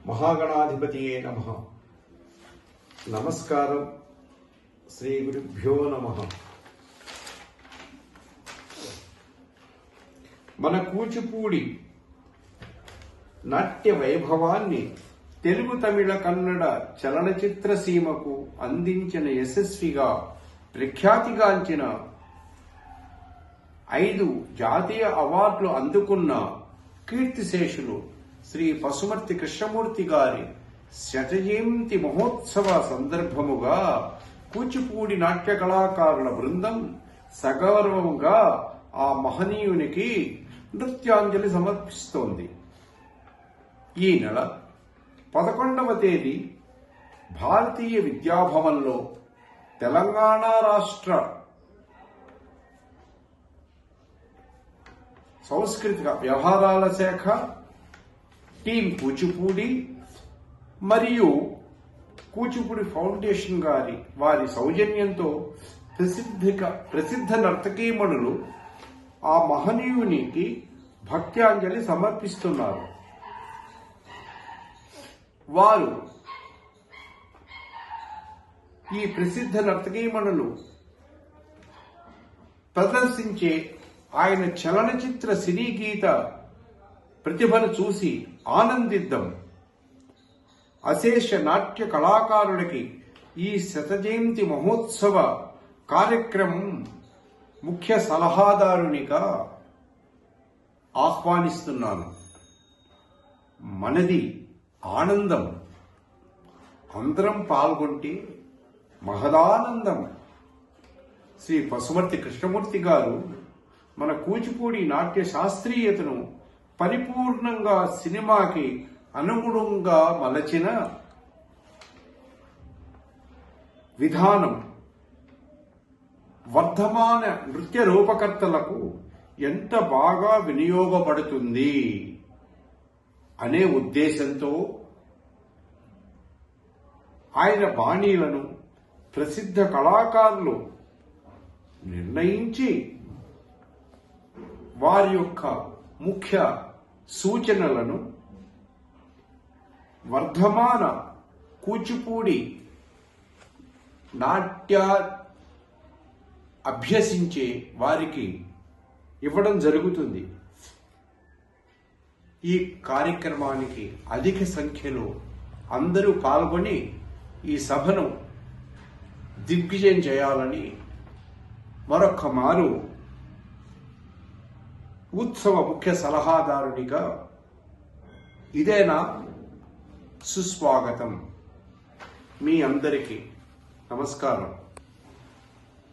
మహాగణాధిపతియే నమః. నమస్కారం. శ్రీ గురుభ్యో నమః. మన కూచిపూడి నాట్య వైభవాన్ని తెలుగు, తమిళ, కన్నడ చలనచిత్ర సీమకు అందించిన యశస్విగా ప్రఖ్యాతిగాంచిన 5 జాతీయ అవార్డులు అందుకున్న కీర్తిశేషులు శ్రీ పసుమర్తి కృష్ణమూర్తి గారి శతజయంతి మహోత్సవ సందర్భముగా కూచిపూడి నాట్య కళాకారుల బృందం సగౌరవంగా ఆ మహనీయునికి నృత్యాంజలి సమర్పిస్తోంది. ఈ నెల 11వ తేదీ భారతీయ విద్యాభవన్లో తెలంగాణ రాష్ట్ర సాంస్కృతిక వ్యవహారాల శాఖ, టీం కూచిపూడి మరియు కూచిపూడి ఫౌండేషన్ వారి సౌజన్యంతో ప్రసిద్ధ నర్తకీమణులు ఆ మహనీయునికి భక్త్యాంజలి సమర్పిస్తున్నారు. వారు ఈ ప్రసిద్ధ నర్తకీమణులు ప్రదర్శించే ఆయన చలనచిత్ర సినీ గీత ప్రతిభను చూసి ఆనందిద్దాం. అశేష నాట్య కళాకారులకి ఈ శతజయంతి మహోత్సవ కార్యక్రమం ముఖ్య సలహాదారునిగా ఆహ్వానిస్తున్నాను. మనది ఆనందం, అందరం పాల్గొంటే మహదానందం. శ్రీ పసుమర్తి కృష్ణమూర్తి గారు మన కూచిపూడి నాట్య శాస్త్రీయతను పరిపూర్ణంగా సినిమాకి అనుగుణంగా మలచిన విధానం వర్ధమాన నృత్య రూపకర్తలకు ఎంత బాగా వినియోగపడుతుంది అనే ఉద్దేశంతో ఆయన బాణీలను ప్రసిద్ధ కళాకారులు నిర్ణయించి వారి యొక్క ముఖ్య సూచనలను వర్ధమాన కూచిపూడి నాట్య అభ్యసించే వారికి ఇవ్వడం జరుగుతుంది. ఈ కార్యక్రమానికి అధిక సంఖ్యలో అందరూ పాల్గొని ఈ సభను దిగ్విజయం చేయాలని మరొక్క మారు ఉత్సవ ముఖ్య సలహాదారునిగా ఇదేనా సుస్వాగతం. మీ అందరికీ నమస్కారం.